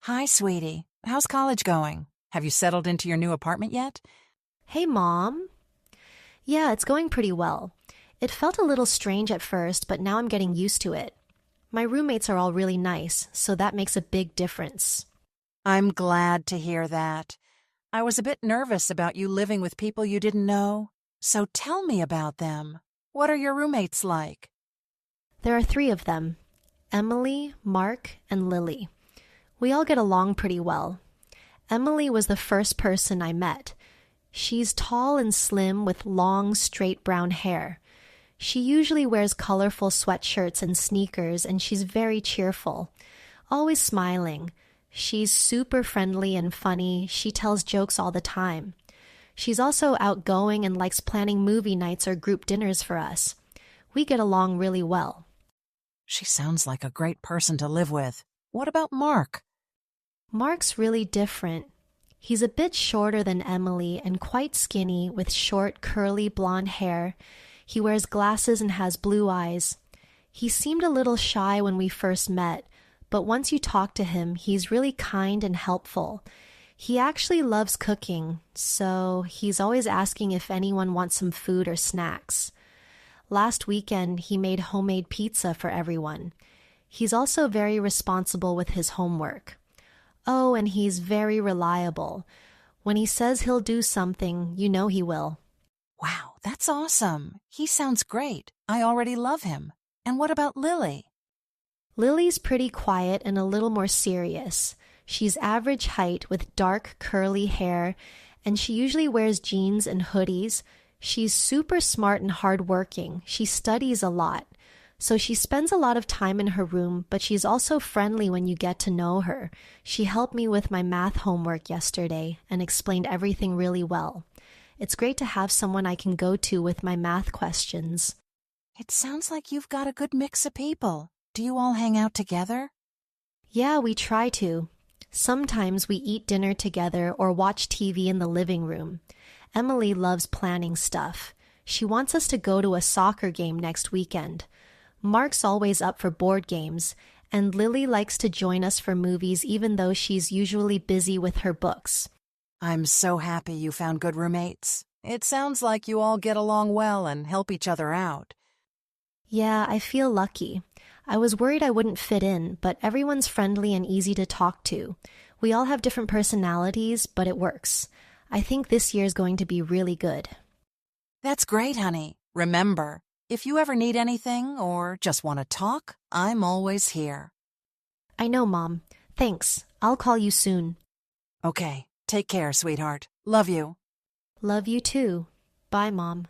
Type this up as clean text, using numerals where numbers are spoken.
Hi, sweetie. How's college going? Have you settled into your new apartment yet? Hey, Mom. Yeah, it's going pretty well. It felt a little strange at first, but now I'm getting used to it. My roommates are all really nice, so that makes a big difference. I'm glad to hear that. I was a bit nervous about you living with people you didn't know. So tell me about them. What are your roommates like? There are three of them: Emily, Mark, and Lily. We all get along pretty well. Emily was the first person I met. She's tall and slim with long, straight brown hair. She usually wears colorful sweatshirts and sneakers, and she's very cheerful, always smiling. She's super friendly and funny. She tells jokes all the time. She's also outgoing and likes planning movie nights or group dinners for us. We get along really well. She sounds like a great person to live with. What about Mark? Mark's really different. He's a bit shorter than Emily and quite skinny with short, curly blonde hair. He wears glasses and has blue eyes. He seemed a little shy when we first met, but once you talk to him, he's really kind and helpful. He actually loves cooking, so he's always asking if anyone wants some food or snacks. Last weekend, he made homemade pizza for everyone. He's also very responsible with his homework. Oh, and he's very reliable. When he says he'll do something, you know he will. Wow, that's awesome. He sounds great. I already love him. And what about Lily? Lily's pretty quiet and a little more serious. She's average height with dark curly hair, and she usually wears jeans and hoodies. She's super smart and hardworking. She studies a lot. So she spends a lot of time in her room, but she's also friendly when you get to know her. She helped me with my math homework yesterday and explained everything really well. It's great to have someone I can go to with my math questions. It sounds like you've got a good mix of people. Do you all hang out together? Yeah, we try to. Sometimes we eat dinner together or watch TV in the living room. Emily loves planning stuff. She wants us to go to a soccer game next weekend. Mark's always up for board games, and Lily likes to join us for movies even though she's usually busy with her books. I'm so happy you found good roommates. It sounds like you all get along well and help each other out. Yeah, I feel lucky. I was worried I wouldn't fit in, but everyone's friendly and easy to talk to. We all have different personalities, but it works. I think this year's going to be really good. That's great, honey. Remember, if you ever need anything or just want to talk, I'm always here. I know, Mom. Thanks. I'll call you soon. Okay, take care, sweetheart. Love you. Love you too. Bye, Mom.